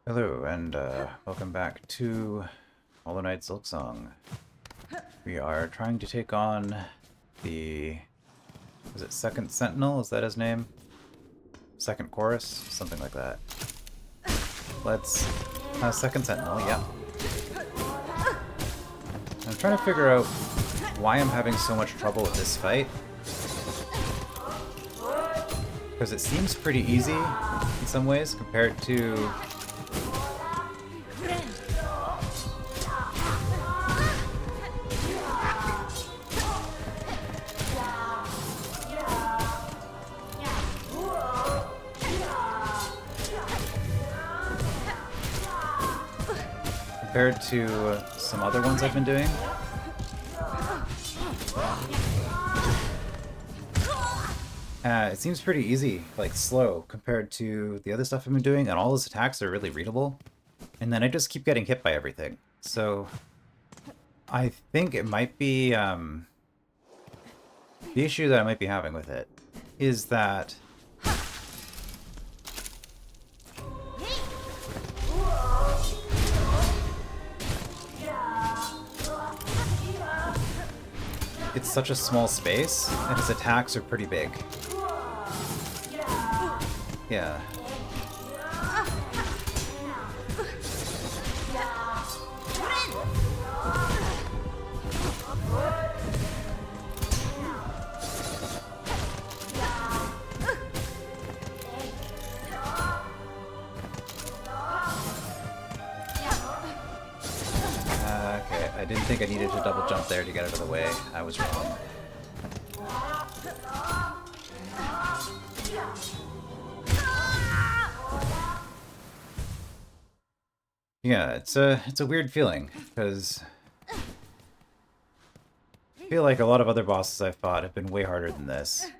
Hello, and welcome back to Hollow Knight Silksong. We are trying to take on the... is it Second Sentinel? Is that his name? Second Chorus? Something like that. Let's... Second Sentinel, yeah. I'm trying to figure out why I'm having so much trouble with this fight. Because it seems pretty easy in some ways compared to... some other ones I've been doing. It seems pretty easy, like slow, compared to the other stuff I've been doing, and all those attacks are really readable. And then I just keep getting hit by everything. So I think it might be, the issue that I might be having with it is that it's such a small space, and his attacks are pretty big. Yeah. Okay, I didn't think I needed to double jump there to get out of the way. I was wrong. Yeah, it's a weird feeling, because I feel like a lot of other bosses I've fought have been way harder than this,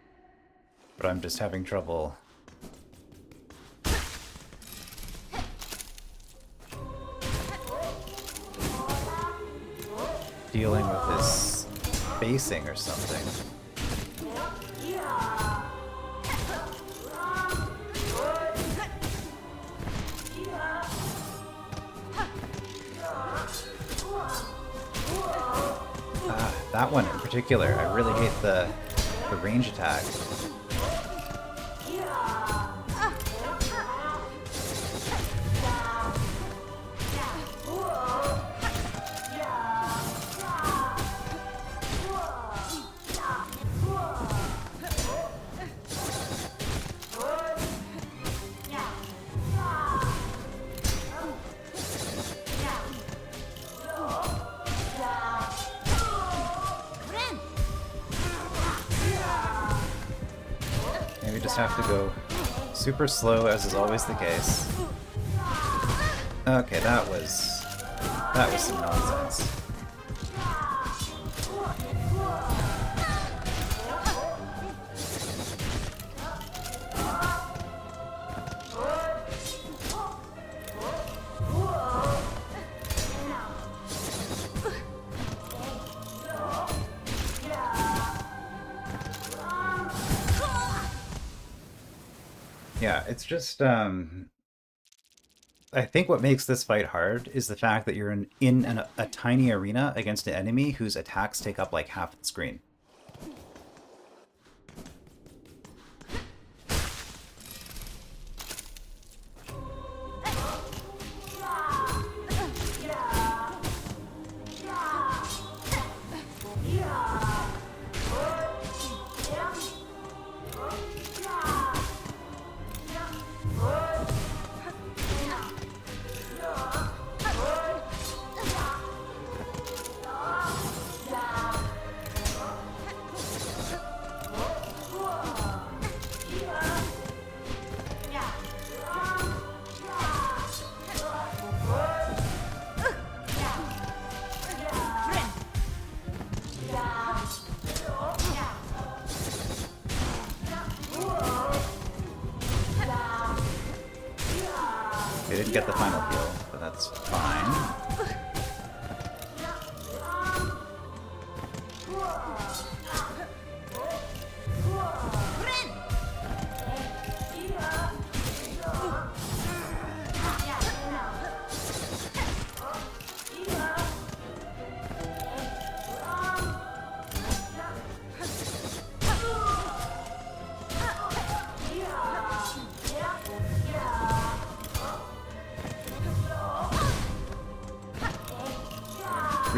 but I'm just having trouble dealing with this spacing or something. That one in particular, I really hate the range attack. Maybe just have to go super slow, as is always the case. Okay, that was some nonsense. Yeah, it's just, I think what makes this fight hard is the fact that you're in a tiny arena against an enemy whose attacks take up like half the screen. They didn't get the final kill, but that's fine.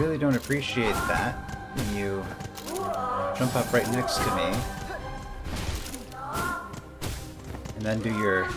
really don't appreciate that when you jump up right next to me and then do your...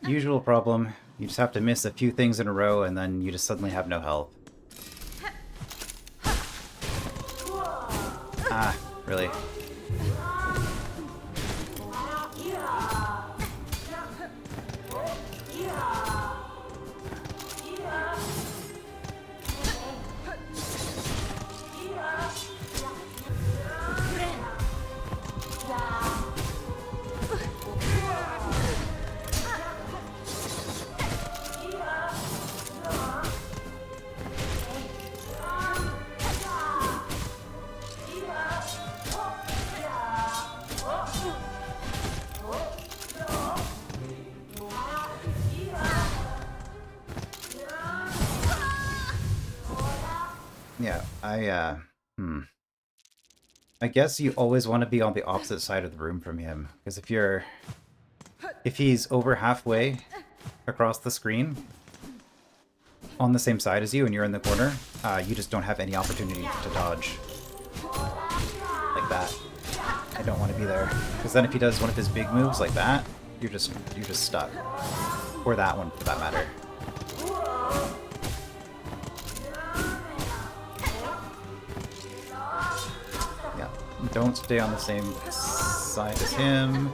Usual problem. You just have to miss a few things in a row and then you just suddenly have no health. Ah, really? Yeah, I guess you always want to be on the opposite side of the room from him, because if he's over halfway across the screen on the same side as you and you're in the corner, you just don't have any opportunity to dodge. Like that. I don't want to be there. Because then if he does one of his big moves like that, you're just stuck. Or that one, for that matter. Yeah, don't stay on the same side as him.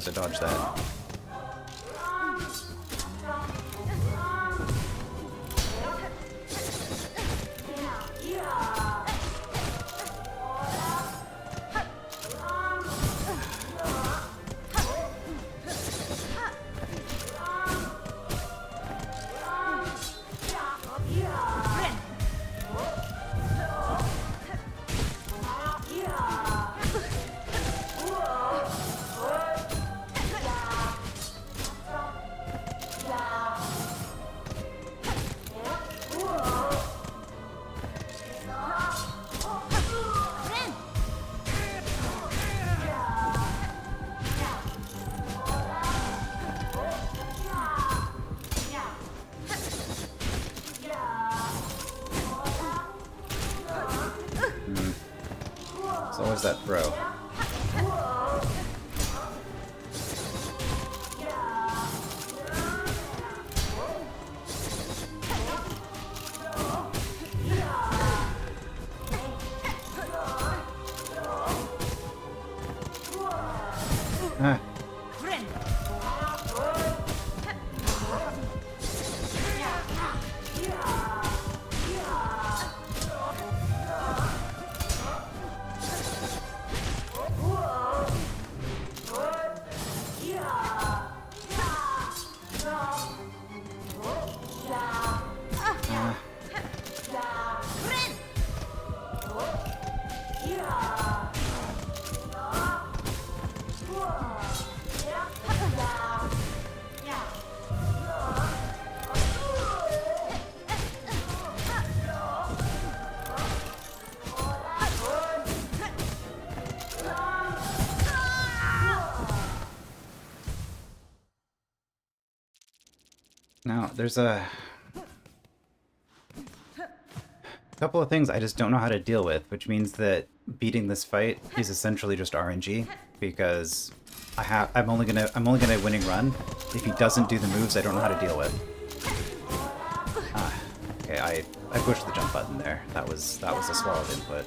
To dodge that. It's always that throw. Ah. Now, there's a couple of things I just don't know how to deal with, which means that beating this fight is essentially just RNG, because I'm only gonna winning run if he doesn't do the moves I don't know how to deal with. Okay, I pushed the jump button there. That was a swallowed input.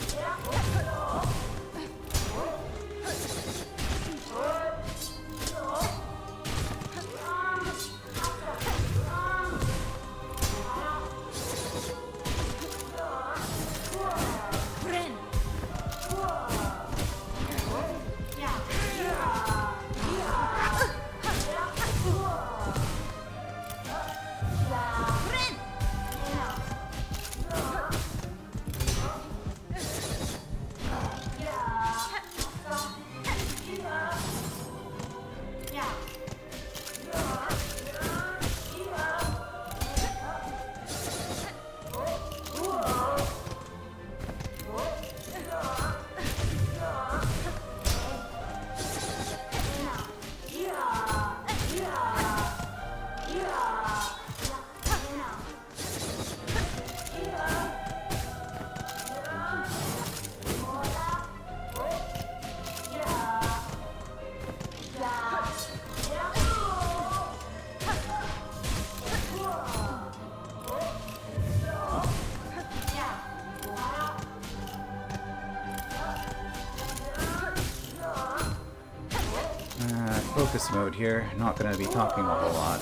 Focus mode here, not going to be talking a whole lot.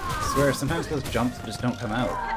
I swear, sometimes those jumps just don't come out.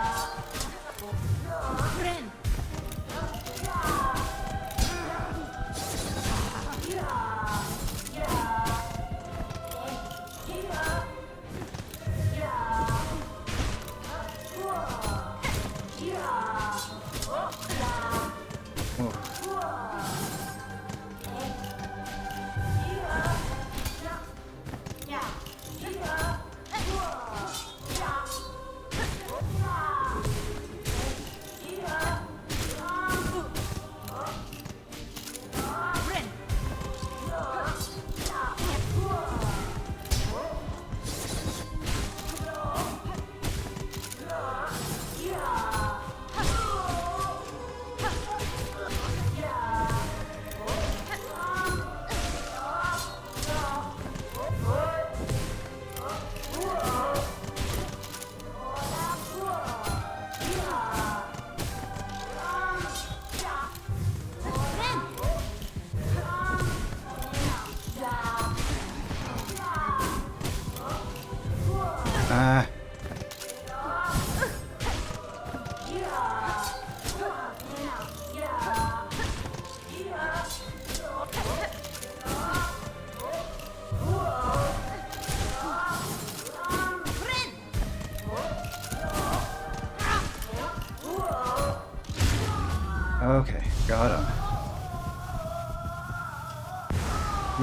Okay, got him.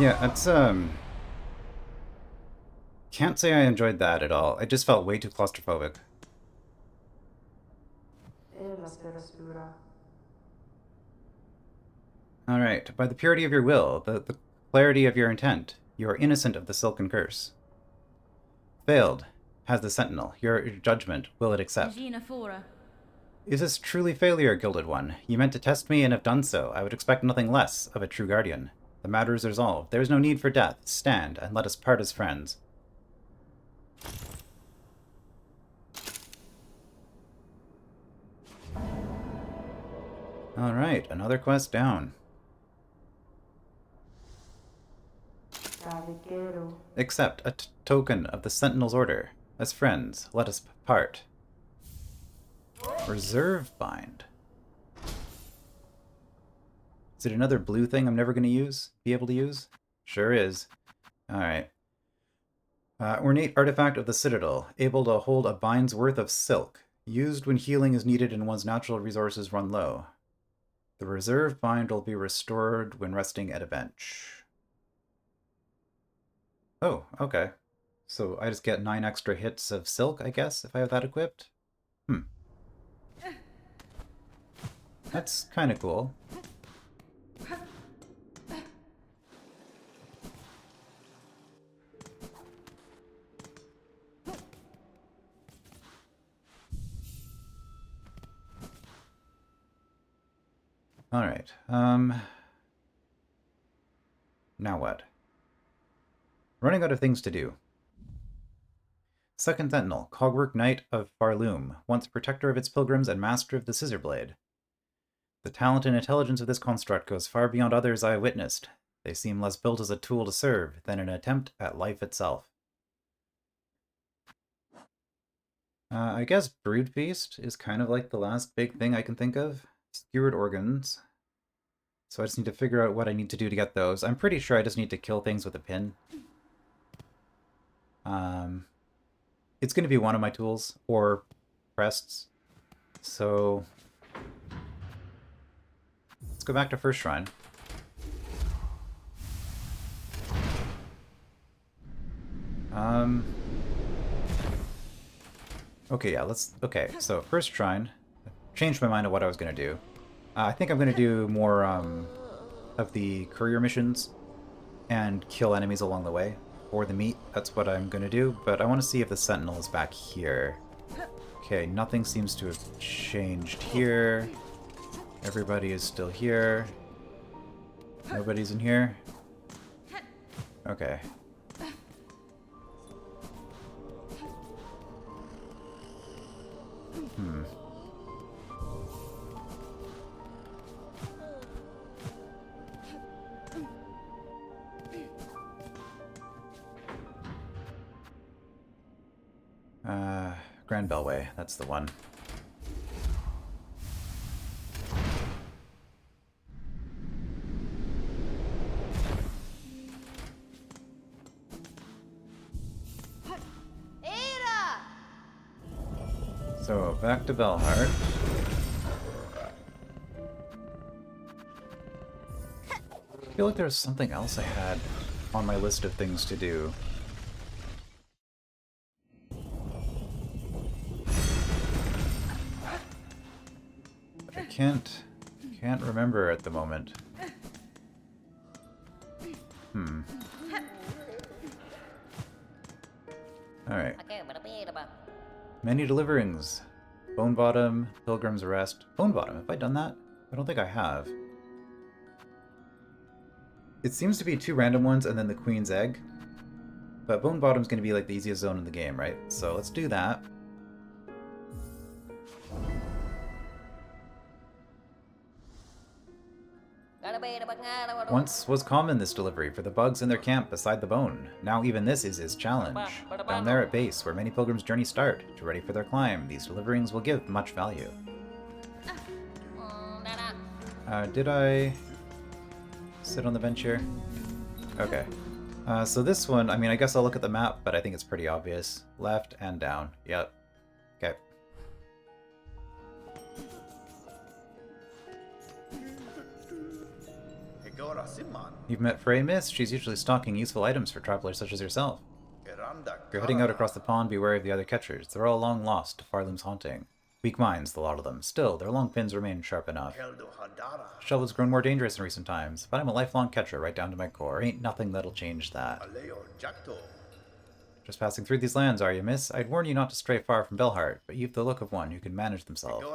Yeah, that's, can't say I enjoyed that at all. It just felt way too claustrophobic. Alright, by the purity of your will, the clarity of your intent, you are innocent of the Silken Curse. Failed. Has the Sentinel. Your judgment, will it accept? Is this truly failure, Gilded One? You meant to test me and have done so. I would expect nothing less of a true guardian. The matter is resolved. There is no need for death. Stand, and let us part as friends. Alright, another quest down. Accept a token of the Sentinel's order. As friends, let us part. Reserve bind. Is it another blue thing I'm never going to be able to use? Sure is. Alright. Ornate artifact of the Citadel, able to hold a bind's worth of silk, used when healing is needed and one's natural resources run low. The reserve bind will be restored when resting at a bench. Oh, okay. So I just get 9 extra hits of silk, I guess, if I have that equipped? That's kind of cool. Alright, now what? Running out of things to do. Second Sentinel, Cogwork Knight of Farloom, once protector of its pilgrims and master of the Scissor Blade. The talent and intelligence of this construct goes far beyond others I have witnessed. They seem less built as a tool to serve than an attempt at life itself. I guess Brood Feast is kind of like the last big thing I can think of. Skewered organs. So I just need to figure out what I need to do to get those. I'm pretty sure I just need to kill things with a pin. It's going to be one of my tools, or crests. So let's go back to First Shrine. Okay, yeah, okay, so First Shrine. Changed my mind on what I was going to do. I think I'm going to do more of the courier missions and kill enemies along the way. Or the meat, that's what I'm going to do, but I want to see if the Sentinel is back here. Okay, nothing seems to have changed here. Everybody is still here. Nobody's in here? Okay. Grand Bellway, that's the one. So, back to Belheart. I feel like there's something else I had on my list of things to do. But I can't remember at the moment. Alright. Many deliverings. Bone Bottom, Pilgrim's Rest. Bone Bottom, have I done that? I don't think I have. It seems to be 2 random ones and then the Queen's Egg. But Bone Bottom's going to be like the easiest zone in the game, right? So let's do that. Once was common this delivery for the bugs in their camp beside the bone. Now even this is his challenge. Down there at base, where many pilgrims' journeys start, to ready for their climb, these deliverings will give much value. Did I sit on the bench here? Okay. So this one, I mean, I guess I'll look at the map, but I think it's pretty obvious. Left and down. Yep. Okay. You've met Frey Miss. She's usually stocking useful items for travelers such as yourself. If you're heading out across the pond, be wary of the other catchers. They're all long lost to Farloom's haunting. Weak minds, the lot of them. Still, their long pins remain sharp enough. Shell has grown more dangerous in recent times, but I'm a lifelong catcher right down to my core. Ain't nothing that'll change that. Just passing through these lands, are you, miss? I'd warn you not to stray far from Belheart, but you've the look of one who can manage themselves.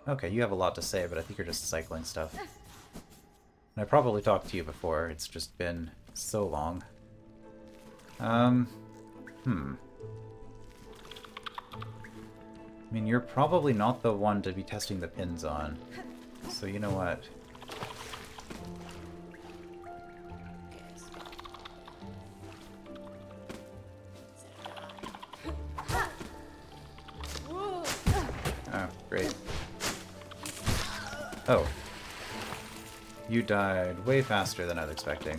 Okay, you have a lot to say, but I think you're just cycling stuff. And I probably talked to you before, it's just been so long. I mean, you're probably not the one to be testing the pins on. So you know what? Great. Oh. You died way faster than I was expecting.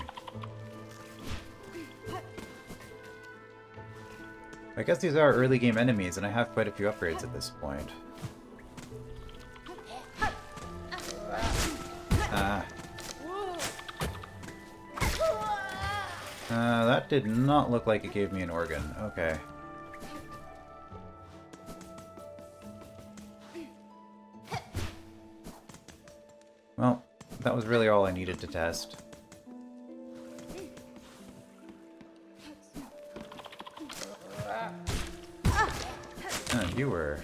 I guess these are early game enemies, and I have quite a few upgrades at this point. That did not look like it gave me an organ. Okay. Well, that was really all I needed to test. You were...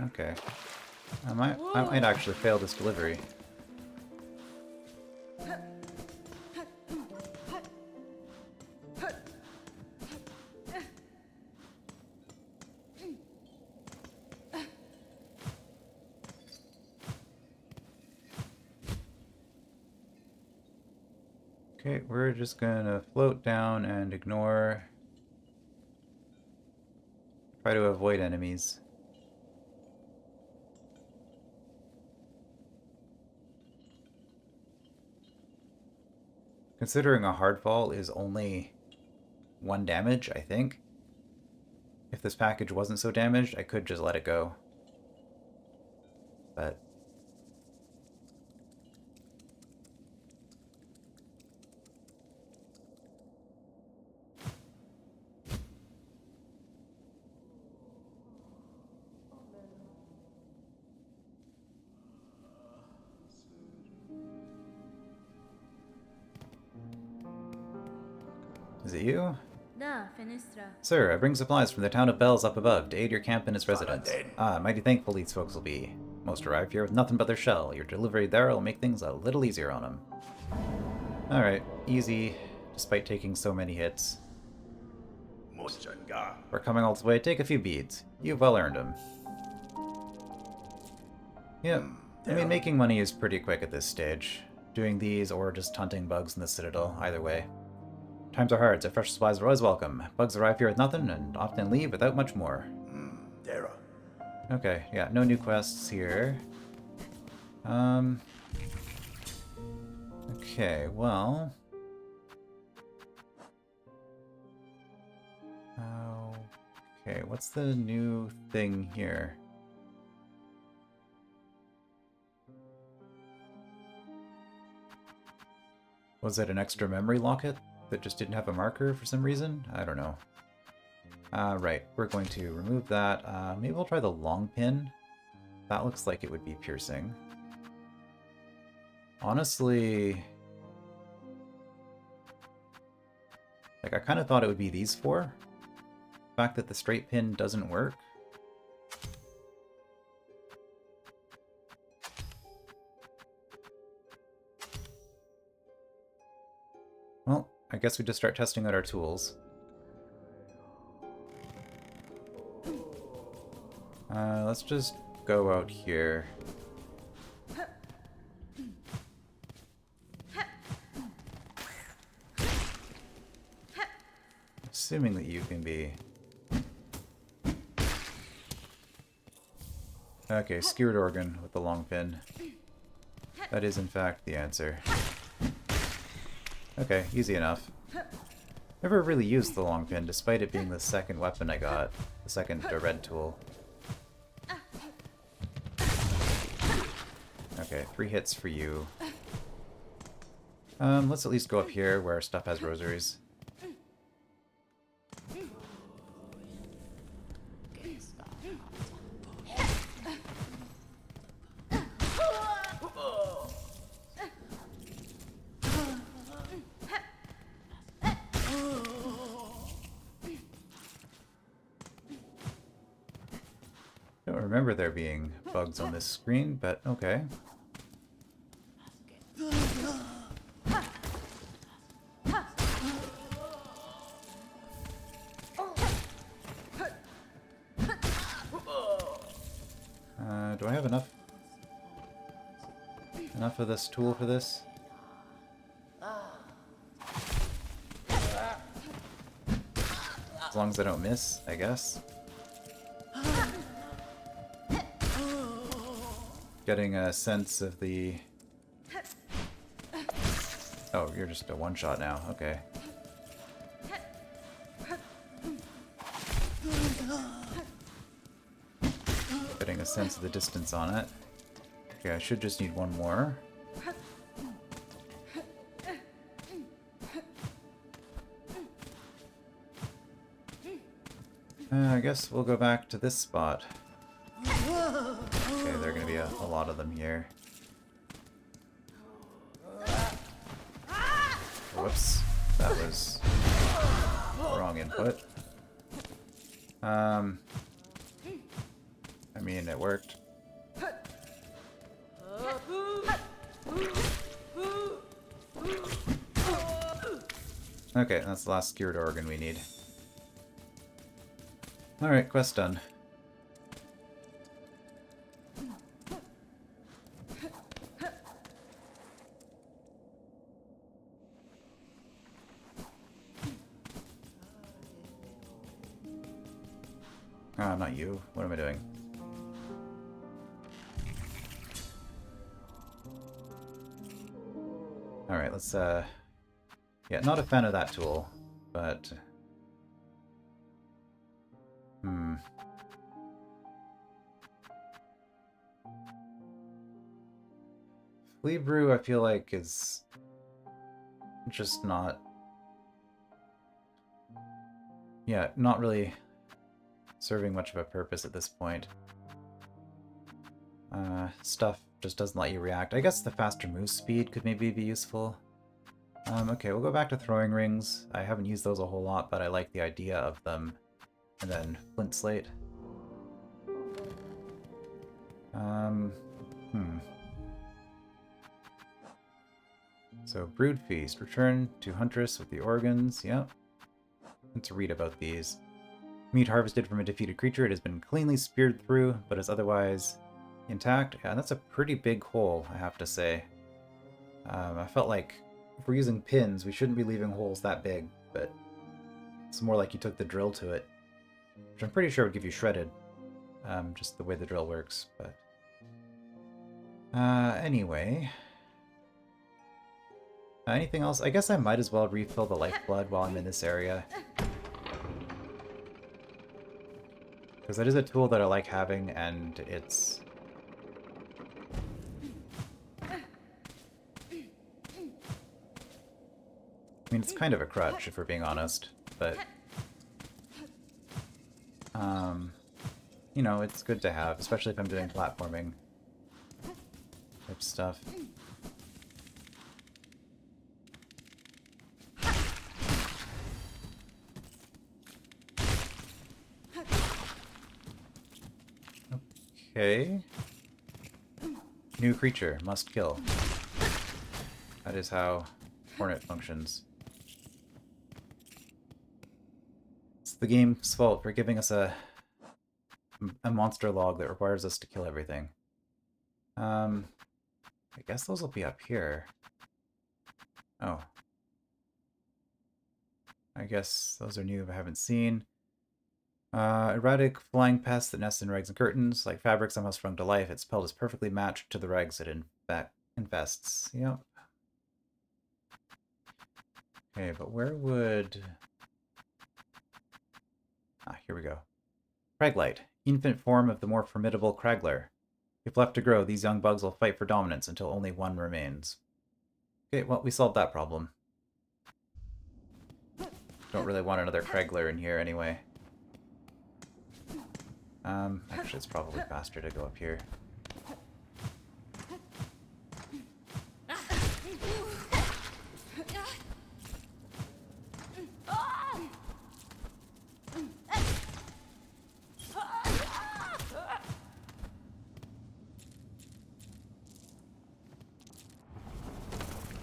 Okay. I might actually fail this delivery. Okay, we're just gonna float down and ignore... Try to avoid enemies. Considering a hard fall is only 1 damage, I think. If this package wasn't so damaged, I could just let it go. But... Is it you? Sir, I bring supplies from the town of Bells up above to aid your camp and its residents. Mighty thankful these folks will be. Most arrive here with nothing but their shell. Your delivery there will make things a little easier on them. Alright, easy, despite taking so many hits. We're coming all this way, take a few beads. You've well earned them. Yeah, I mean, making money is pretty quick at this stage. Doing these or just hunting bugs in the Citadel, either way. Times are hard, so fresh supplies are always welcome. Bugs arrive here with nothing, and often leave without much more. Okay, yeah, no new quests here. Okay, well... Okay, what's the new thing here? Was it an extra memory locket that just didn't have a marker for some reason? I don't know. Right, we're going to remove that. Maybe we'll try the long pin. That looks like it would be piercing. Honestly... Like, I kind of thought it would be these 4. The fact that the straight pin doesn't work. Well, I guess we just start testing out our tools. Let's just go out here. Assuming that you can be... Okay, skewered organ with the long pin. That is in fact the answer. Okay, easy enough. Never really used the long pin, despite it being the second weapon I got. The second red tool. Okay, 3 hits for you. Let's at least go up here where stuff has rosaries. I don't remember there being bugs on this screen, but okay. Do I have enough of this tool for this? As long as I don't miss, I guess. getting a sense of the... Oh, you're just a one-shot now. Okay. Getting a sense of the distance on it. Okay, I should just need one more. I guess we'll go back to this spot. Okay, there are going to be a lot of them here. Whoops, that was the wrong input. I mean, it worked. Okay, that's the last skewered organ we need. Alright, quest done. Ah, not you. What am I doing? Alright, let's, yeah, not a fan of that tool, but... Flea Brew, I feel like, is just not... Yeah, not really serving much of a purpose at this point. Stuff just doesn't let you react. I guess the faster move speed could maybe be useful. Okay, we'll go back to throwing rings. I haven't used those a whole lot, but I like the idea of them. And then flint slate. So, Brood Feast. Return to Huntress with the organs. Yep. Let's read about these. Meat harvested from a defeated creature. It has been cleanly speared through, but is otherwise intact. Yeah, that's a pretty big hole, I have to say. I felt like if we're using pins, we shouldn't be leaving holes that big, but it's more like you took the drill to it. Which I'm pretty sure would give you shredded. Just the way the drill works, but... anyway... anything else? I guess I might as well refill the lifeblood while I'm in this area. Because that is a tool that I like having, and it's... I mean, it's kind of a crutch, if we're being honest, but... you know, it's good to have, especially if I'm doing platforming type stuff. Okay. New creature, must kill. That is how Hornet functions. It's the game's fault for giving us a monster log that requires us to kill everything. I guess those will be up here. Oh. I guess those are new I haven't seen. Erratic flying pests that nest in rags and curtains. Like fabric somehow sprung to life, its pelt is perfectly matched to the rags it infests. Yep. Okay, but where would... Ah, here we go. Craglite. Infant form of the more formidable Cragler. If left to grow, these young bugs will fight for dominance until only one remains. Okay, well, we solved that problem. Don't really want another Cragler in here anyway. Actually, it's probably faster to go up here.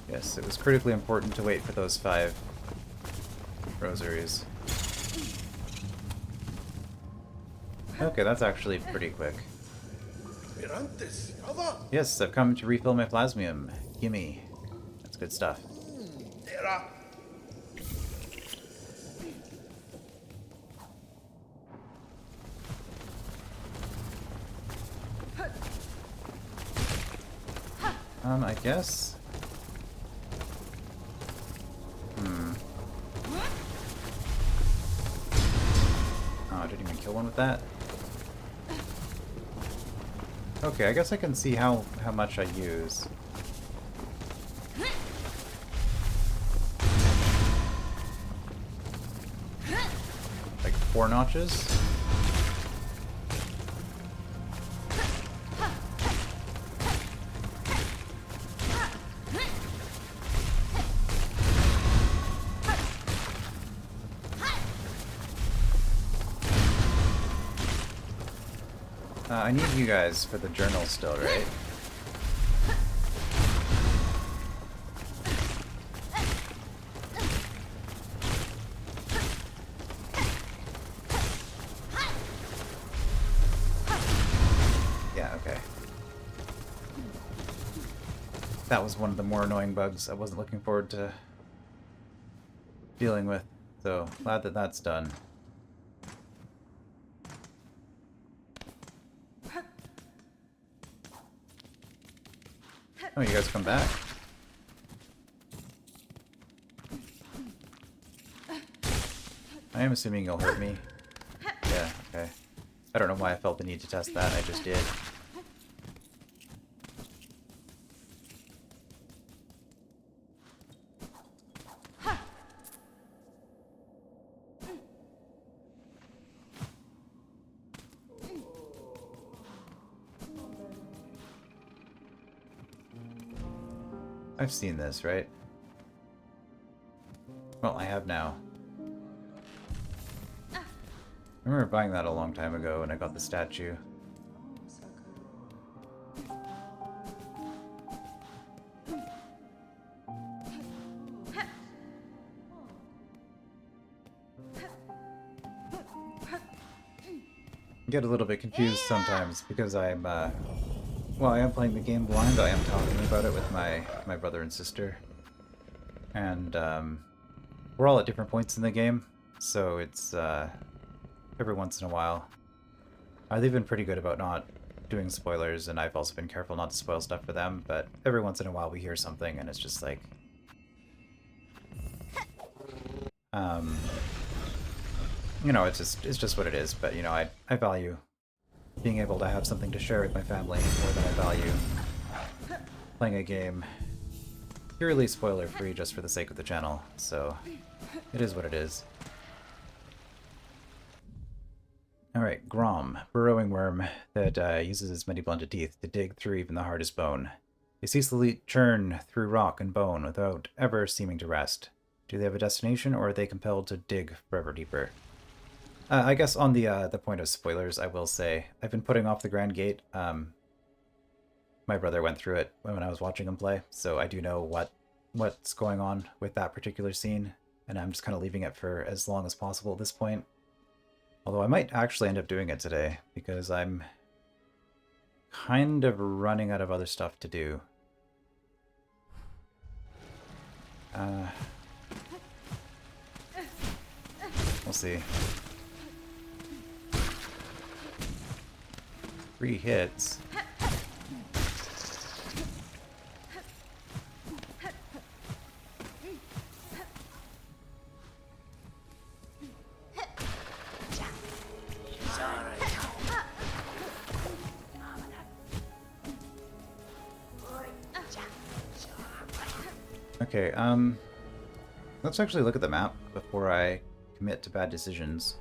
Yes, it was critically important to wait for those 5 rosaries. Okay, that's actually pretty quick. Yes, I've come to refill my plasmium. Gimme. That's good stuff. I guess... Oh, I didn't even kill one with that. Okay, I guess I can see how much I use. Like 4 notches? I need you guys for the journal still, right? Yeah, okay. That was one of the more annoying bugs I wasn't looking forward to dealing with, so glad that that's done. Oh, you guys come back? I am assuming you'll hurt me. Yeah, okay. I don't know why I felt the need to test that, I just did. I've seen this, right? Well, I have now. I remember buying that a long time ago when I got the statue. I get a little bit confused sometimes because I'm, well, I am playing the game blind. I am talking about it with my brother and sister. And, we're all at different points in the game, so it's, every once in a while. They've been pretty good about not doing spoilers, and I've also been careful not to spoil stuff for them, but every once in a while we hear something and it's just like... you know, it's just what it is, but, you know, I value being able to have something to share with my family more than I value playing a game purely spoiler-free just for the sake of the channel, so it is what it is. Alright, Grom, burrowing worm that uses its many blunted teeth to dig through even the hardest bone. They ceaselessly churn through rock and bone without ever seeming to rest. Do they have a destination, or are they compelled to dig forever deeper? I guess on the point of spoilers, I will say, I've been putting off the Grand Gate. My brother went through it when I was watching him play, so I do know what's going on with that particular scene, and I'm just kind of leaving it for as long as possible at this point. Although I might actually end up doing it today, because I'm kind of running out of other stuff to do. We'll see. 3 hits. Okay, let's actually look at the map before I commit to bad decisions.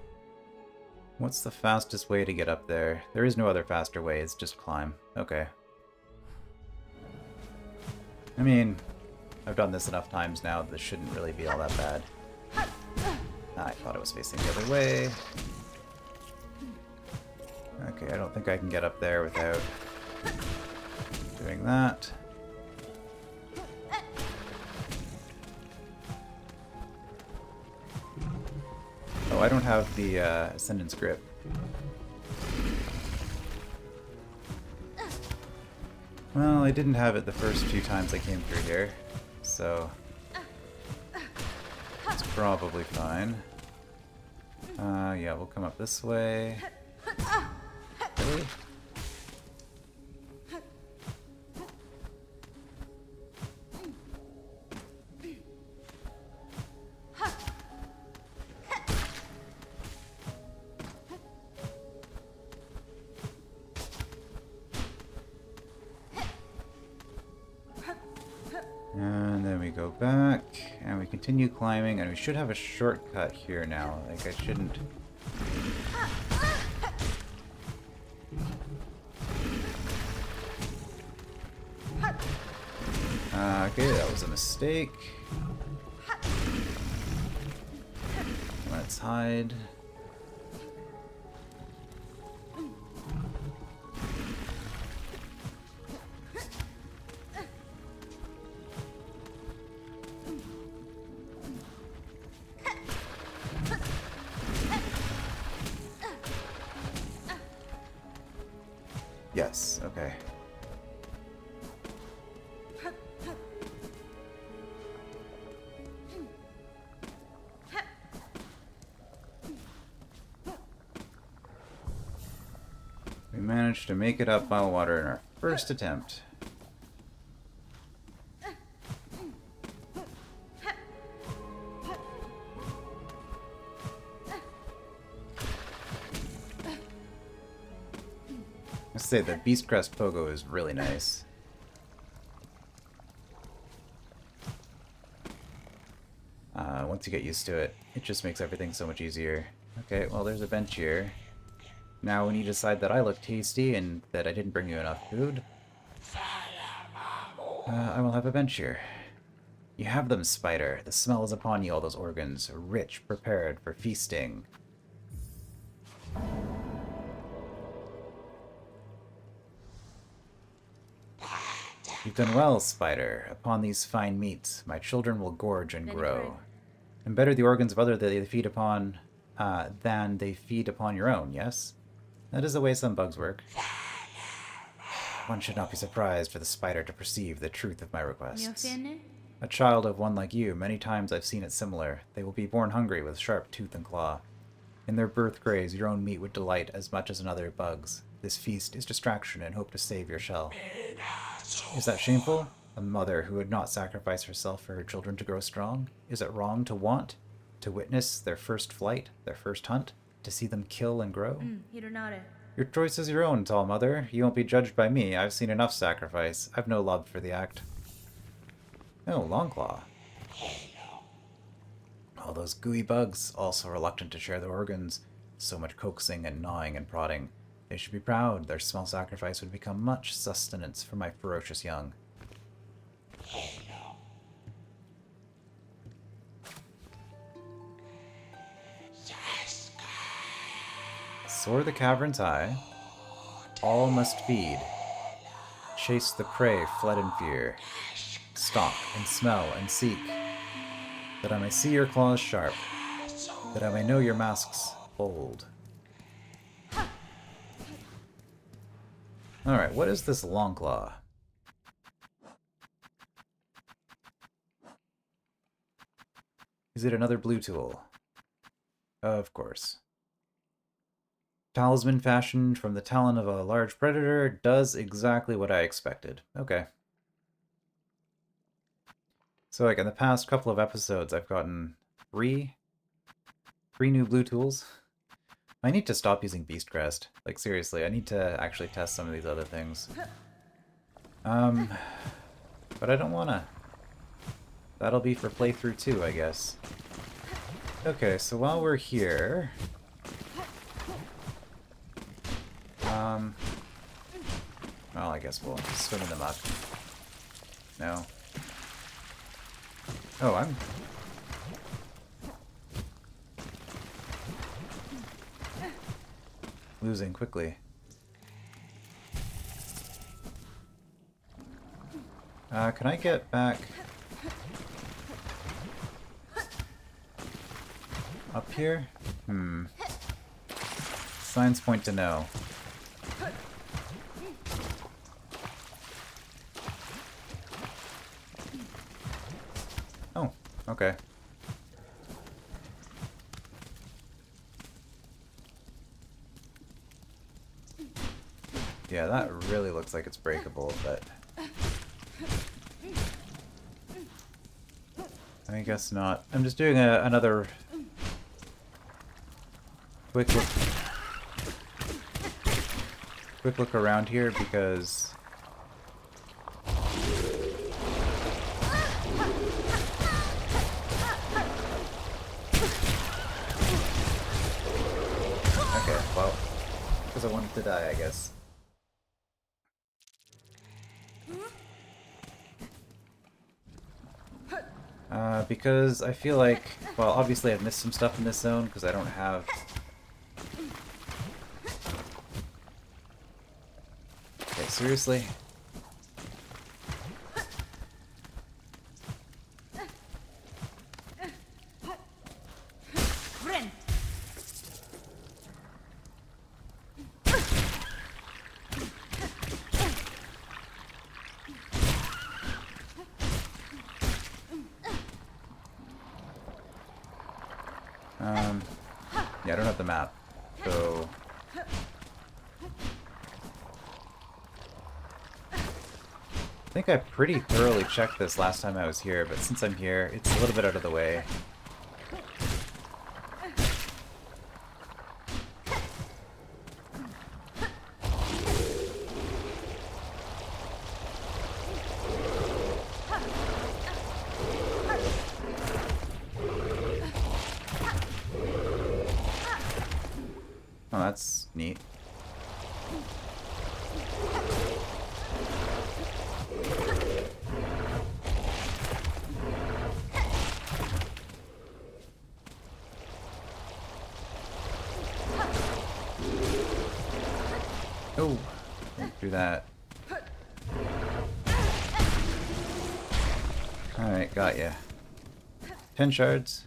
What's the fastest way to get up there? There is no other faster way, it's just climb. Okay. I mean, I've done this enough times now that this shouldn't really be all that bad. I thought it was facing the other way. Okay, I don't think I can get up there without doing that. Oh, I don't have the Ascendant's Grip. Well, I didn't have it the first few times I came through here, so it's probably fine. Yeah, we'll come up this way. Really? go back, and we continue climbing, and we should have a shortcut here now. Like, I shouldn't... Okay, that was a mistake. Let's hide. Yes, okay. We managed to make it up by water in our first attempt. I say the Beast Crest Pogo is really nice. Once you get used to it, it just makes everything so much easier. Okay, well there's a bench here. Now when you decide that I look tasty and that I didn't bring you enough food, I will have a bench here. You have them, Spider. The smell is upon you, all those organs, rich, prepared for feasting. You've done well, Spider. Upon these fine meats, my children will gorge and grow. And better the organs of others that they feed upon than they feed upon your own, yes? That is the way some bugs work. One should not be surprised for the spider to perceive the truth of my requests. A child of one like you, many times I've seen it similar. They will be born hungry with sharp tooth and claw. In their birth graves, your own meat would delight as much as another bug's. This feast is distraction and hope to save your shell. Is that shameful? A mother who would not sacrifice herself for her children to grow strong? Is it wrong to want? To witness their first flight, their first hunt? To see them kill and grow? Your choice is your own, tall mother. You won't be judged by me. I've seen enough sacrifice. I've no love for the act. Oh, Longclaw. All those gooey bugs, also reluctant to share their organs. So much coaxing and gnawing and prodding. They should be proud. Their small sacrifice would become much sustenance for my ferocious young. Soar the caverns high. All must feed. Chase the prey fled in fear. Stalk and smell and seek. That I may see your claws sharp. That I may know your masks bold. Alright, what is this Longclaw? Is it another blue tool? Of course. Talisman fashioned from the talon of a large predator does exactly what I expected. Okay. So like in the past couple of episodes I've gotten three new blue tools. I need to stop using Beast Crest. Like seriously, I need to actually test some of these other things. But I don't wanna. That'll be for playthrough 2, I guess. Okay, so while we're here... well, I guess we'll swim in the muck. No. Oh, I'm... losing quickly. Can I get back... up here? Signs point to no. Oh, okay. Yeah, that really looks like it's breakable, but... I guess not. I'm just doing another... quick look around here because I wanted to die, I guess. Because I feel like, well, obviously I've missed some stuff in this zone because I don't have... Okay, seriously? Yeah, I don't have the map, so... I think I pretty thoroughly checked this last time I was here, but since I'm here, it's a little bit out of the way. Oh, that's neat. Oh, don't do that. Alright, got ya. 10 shards.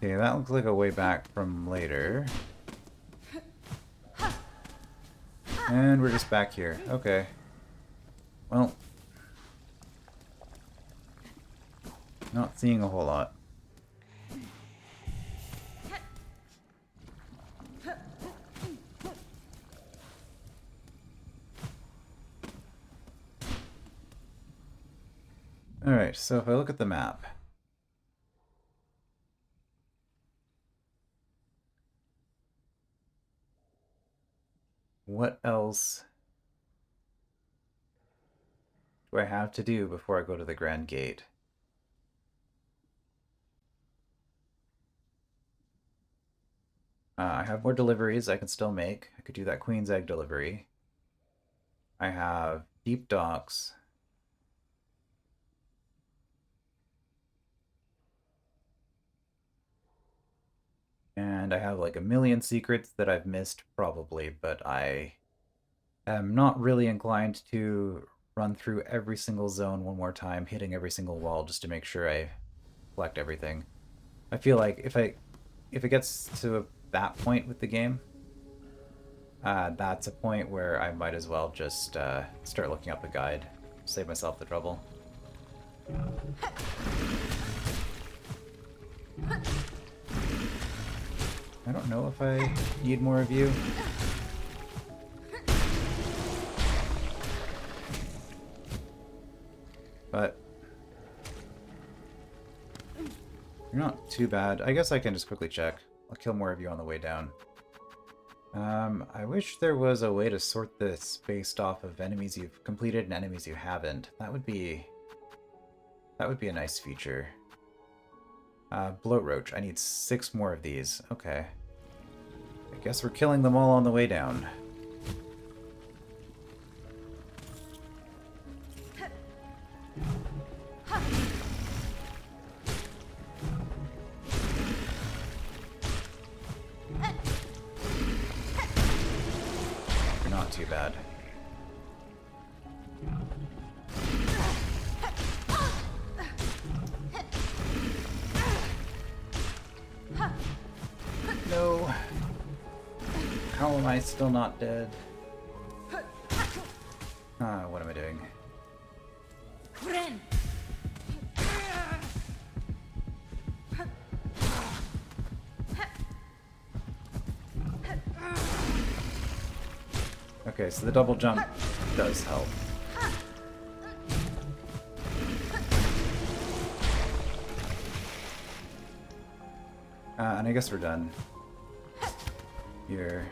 Okay, that looks like a way back from later. And we're just back here. Okay. Well. Not seeing a whole lot. Alright, so if I look at the map. What else do I have to do before I go to the Grand Gate? I have more deliveries I can still make. I could do that Queen's Egg delivery. I have Deep Docks. And I have like a million secrets that I've missed probably, but I am not really inclined to run through every single zone one more time, hitting every single wall just to make sure I collect everything. I feel like if it gets to that point with the game, that's a point where I might as well just start looking up a guide, save myself the trouble. I don't know if I need more of you. But you're not too bad. I guess I can just quickly check. I'll kill more of you on the way down. I wish there was a way to sort this based off of enemies you've completed and enemies you haven't. That would be a nice feature. Bloat roach. I need 6 more of these. Okay. I guess we're killing them all on the way down. You're not too bad. No. How am I still not dead? What am I doing? Okay, so the double jump does help. And I guess we're done. Here.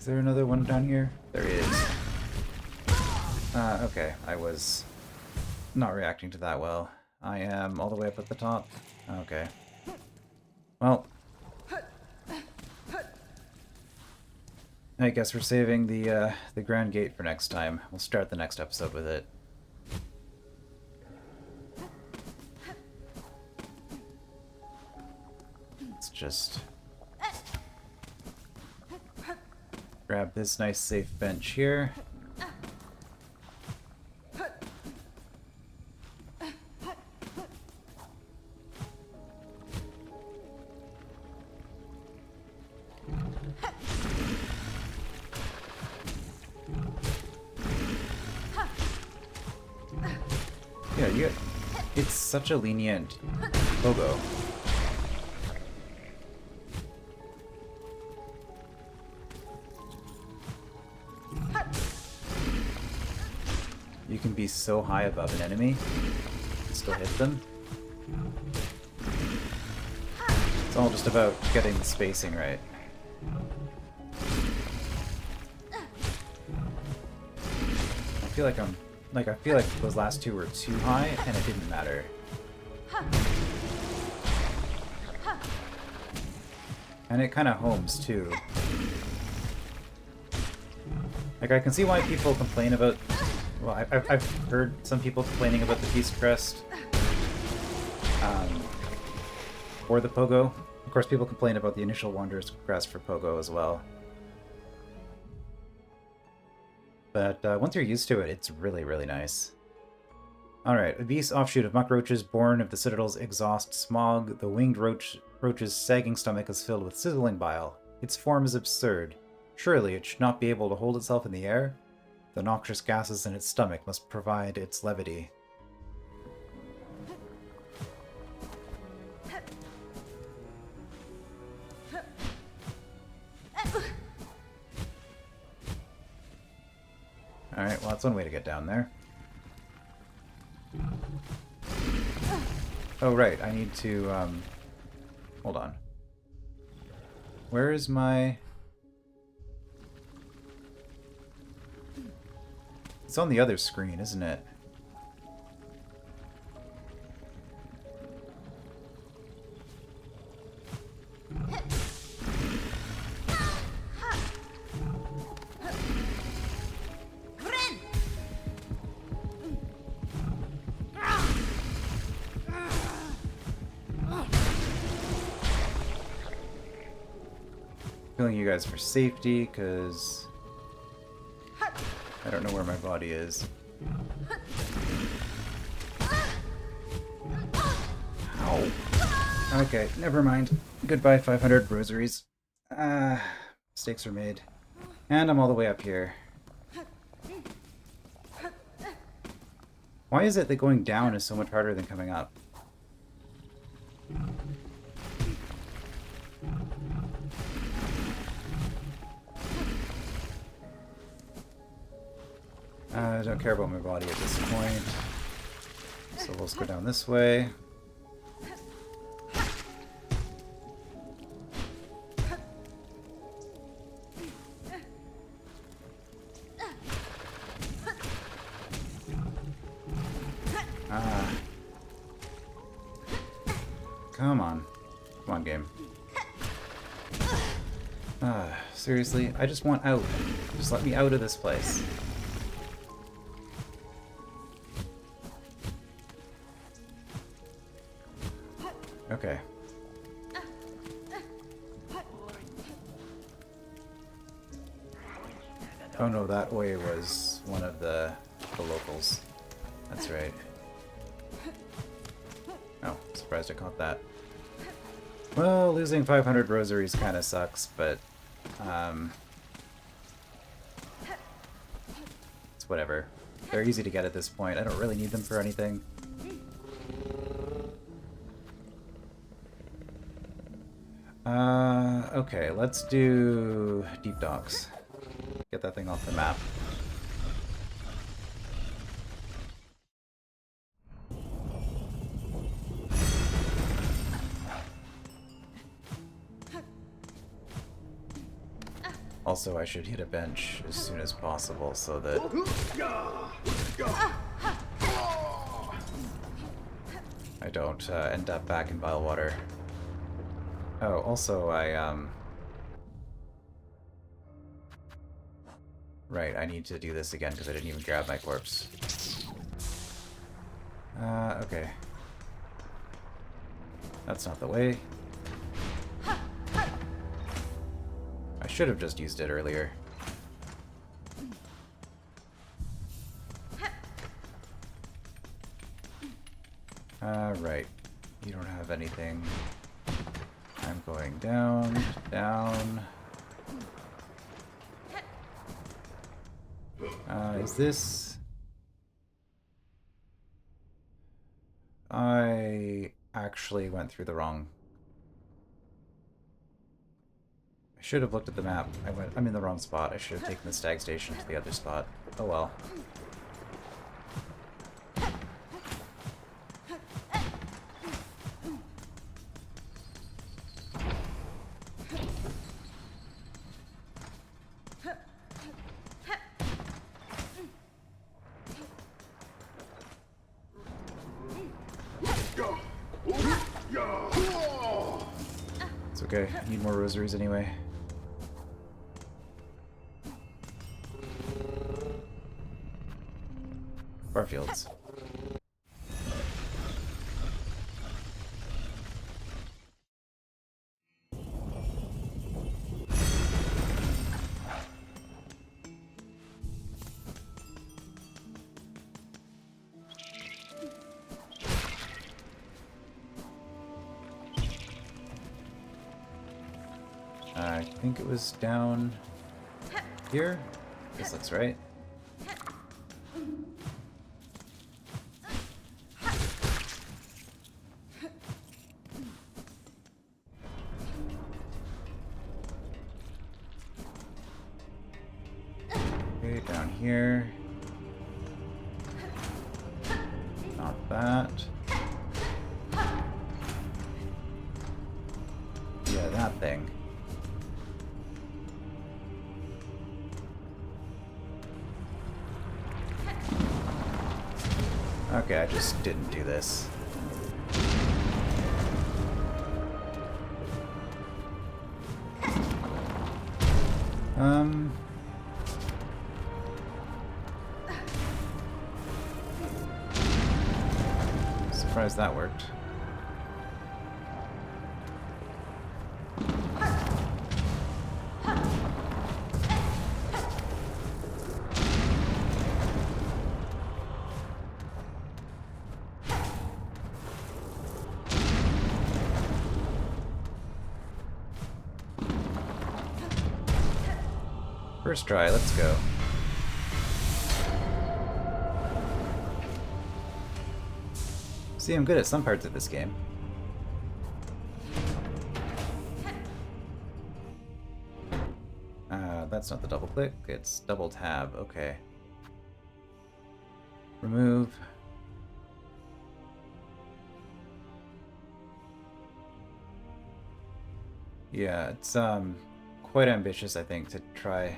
there another one down here? There is. Okay, I was not reacting to that well. I am all the way up at the top. Okay. Well, I guess we're saving the Grand Gate for next time. We'll start the next episode with it. Let's just grab this nice safe bench here. Yeah, it's such a lenient pogo. You can be so high above an enemy and still hit them. It's all just about getting the spacing right. I feel like those last two were too high and it didn't matter. And it kind of homes too. Like, I can see why people complain about... Well, I've heard some people complaining about the Feast Crest. Or the Pogo. Of course, people complain about the initial Wanderer's Crest for Pogo as well. But once you're used to it, it's really, really nice. Alright, a beast offshoot of muck roaches born of the Citadel's exhaust smog. The winged roach's sagging stomach is filled with sizzling bile. Its form is absurd. Surely it should not be able to hold itself in the air? The noxious gases in its stomach must provide its levity. Alright, well, that's one way to get down there. Oh, right, I need to, hold on. Where is my... It's on the other screen, isn't it? Killing you guys for safety, because I don't know where my body is. Ow. Okay, never mind. Goodbye, 500 rosaries. Mistakes were made. And I'm all the way up here. Why is it that going down is so much harder than coming up? I don't care about my body at this point. So we'll just go down this way. Come on. Come on, game. Seriously? I just want out. Just let me out of this place. Okay. Oh no, that way was one of the locals. That's right. Oh, surprised I caught that. Well, losing 500 rosaries kind of sucks, but it's whatever. They're easy to get at this point. I don't really need them for anything. Okay, let's do deep docks. Get that thing off the map. Also, I should hit a bench as soon as possible so that I don't end up back in bile water. Oh, also right, I need to do this again because I didn't even grab my corpse. Okay. That's not the way. I should have just used it earlier. Right. You don't have anything. I'm going down, down. Is this... I actually went through the wrong... I should have looked at the map. I'm in the wrong spot. I should have taken the stag station to the other spot. Oh well. It's okay. I need more rosaries anyway. Barfields. I think it was down here. This looks right. Okay, down here. Not that. Yeah, that thing. Okay, I just didn't do this. Surprised that worked. First try, let's go. See, I'm good at some parts of this game. That's not the double click, it's double tab, okay. Remove. Yeah, it's quite ambitious, I think, to try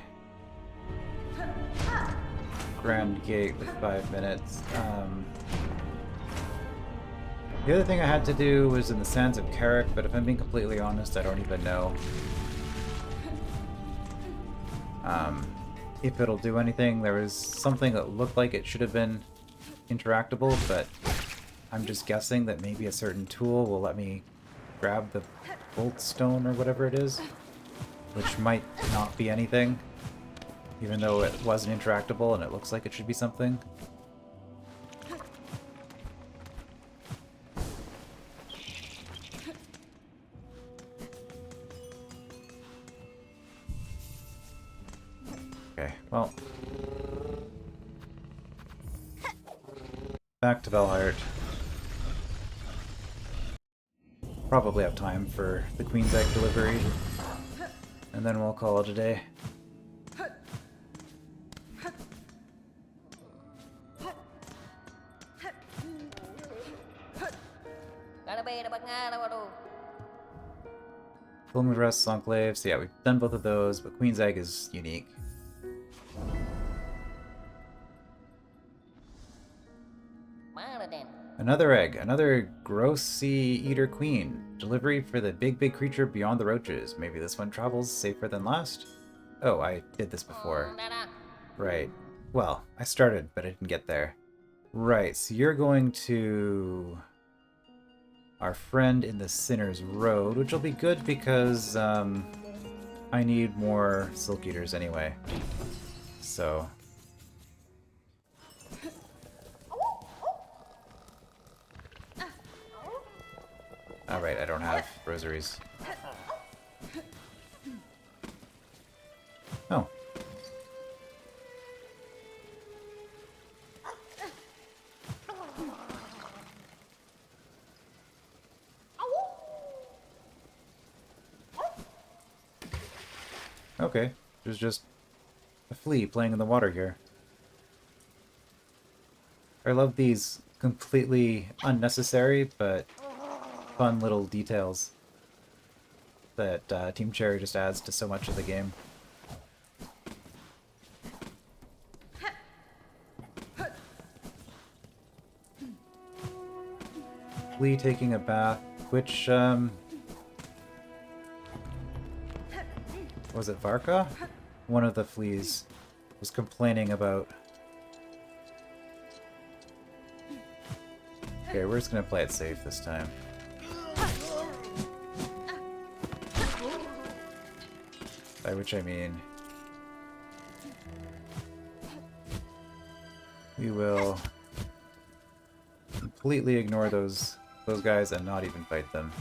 Grand Gate with 5 minutes. The other thing I had to do was in the Sands of Carrick, but if I'm being completely honest, I don't even know if it'll do anything. There was something that looked like it should have been interactable, but I'm just guessing that maybe a certain tool will let me grab the bolt stone or whatever it is, which might not be anything, even though it wasn't interactable and it looks like it should be something. Okay, well. Back to Valhart. Probably have time for the Queen's Egg delivery, and then we'll call it a day. Filming Rest, Enclave. So yeah, we've done both of those, but Queen's Egg is unique. Another egg, another gross sea eater queen. Delivery for the big creature beyond the roaches. Maybe this one travels safer than last? Oh, I did this before. Right. Well, I started, but I didn't get there. Right, so you're going to our friend in the Sinner's Road, which will be good because I need more Silk Eaters anyway. So... Alright, I don't have rosaries. Oh. Okay, there's just a flea playing in the water here. I love these completely unnecessary but fun little details that Team Cherry just adds to so much of the game. Flea taking a bath, which, was it Varka? One of the fleas was complaining about. Okay, we're just gonna play it safe this time. By which I mean... we will completely ignore those guys and not even fight them.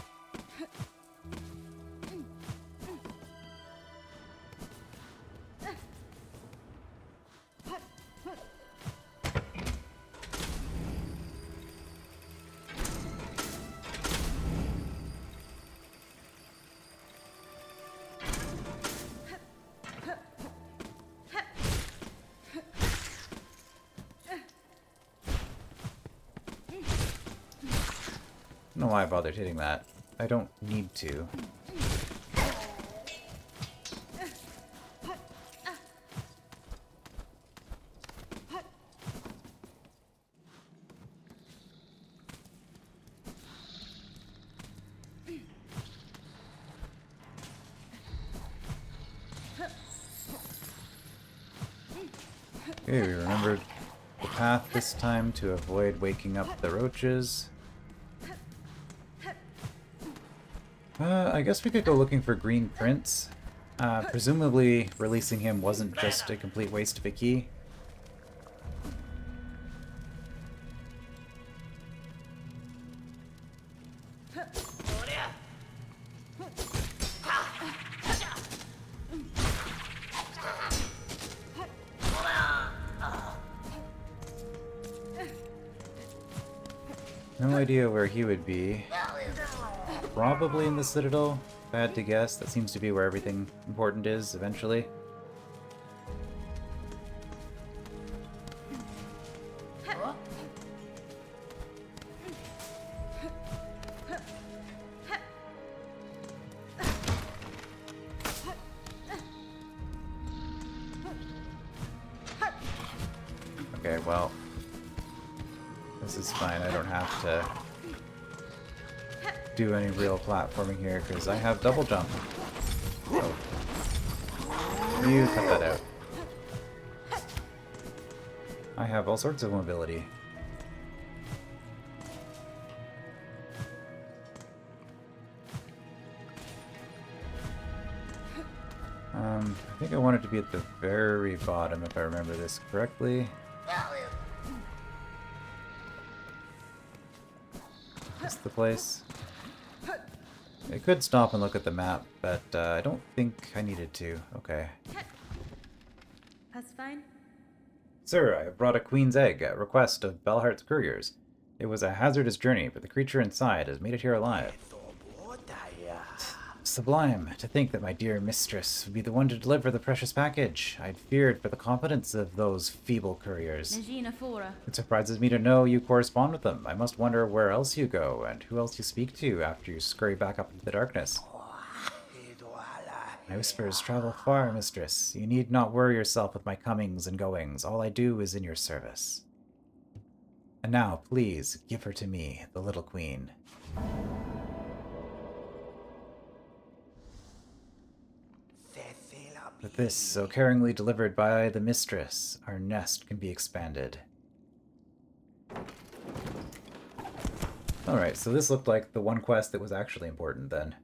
I don't know why I bothered hitting that. I don't need to. Okay, we remembered the path this time to avoid waking up the roaches. I guess we could go looking for Green Prince. Presumably releasing him wasn't just a complete waste of a key. No idea where he would be. Probably in the Citadel, if I had to guess. That seems to be where everything important is, eventually. Okay, well... this is fine, I don't have to do any real platforming here, because I have double jump. Oh. You cut that out. I have all sorts of mobility. I think I want it to be at the very bottom, if I remember this correctly. Is the place? I could stop and look at the map, but I don't think I needed to. Okay. That's fine. Sir, I have brought a queen's egg at request of Belhart's couriers. It was a hazardous journey, but the creature inside has made it here alive. Sublime, to think that my dear mistress would be the one to deliver the precious package. I'd feared for the competence of those feeble couriers. It surprises me to know you correspond with them. I must wonder where else you go, and who else you speak to after you scurry back up into the darkness. My whispers travel far, mistress. You need not worry yourself with my comings and goings. All I do is in your service. And now, please, give her to me, the little queen. With this so caringly delivered by the mistress, our nest can be expanded. Alright, so this looked like the one quest that was actually important then.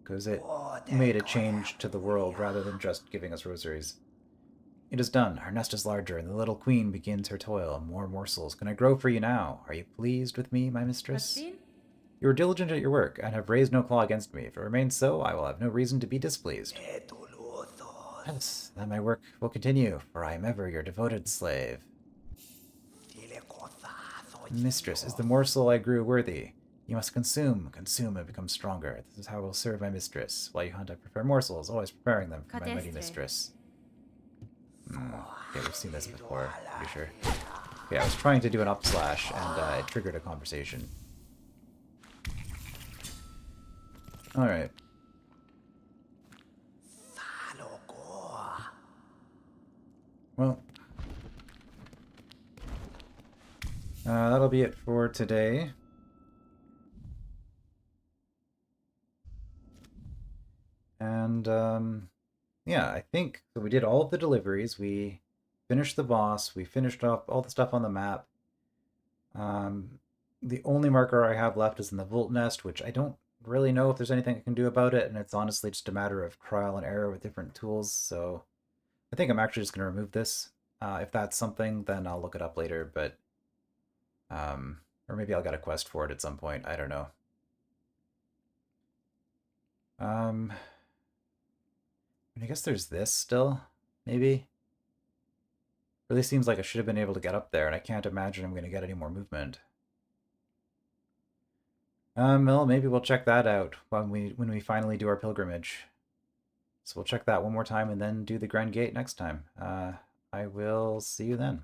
Because it made a change to the world rather than just giving us rosaries. It is done. Our nest is larger, and the little queen begins her toil. More morsels can I grow for you now? Are you pleased with me, my mistress? You are diligent at your work, and have raised no claw against me. If it remains so, I will have no reason to be displeased. Yes, then my work will continue, for I am ever your devoted slave. Mistress, is the morsel I grew worthy? You must consume, and become stronger. This is how I will serve my mistress. While you hunt, I prepare morsels, always preparing them for my mighty mistress. Okay, we've seen this before, pretty sure. Yeah, I was trying to do an up slash, and it triggered a conversation. Alright. Well, that'll be it for today. And, yeah, I think so. We did all of the deliveries. We finished the boss. We finished up all the stuff on the map. The only marker I have left is in the Volt Nest, which I don't really know if there's anything I can do about it, and it's honestly just a matter of trial and error with different tools, so I think I'm actually just going to remove this. If that's something, then I'll look it up later, but... or maybe I'll get a quest for it at some point. I don't know. I guess there's this still, maybe? Really seems like I should have been able to get up there, and I can't imagine I'm going to get any more movement. Well, maybe we'll check that out when we finally do our pilgrimage. So we'll check that one more time and then do the Grand Gate next time. I will see you then.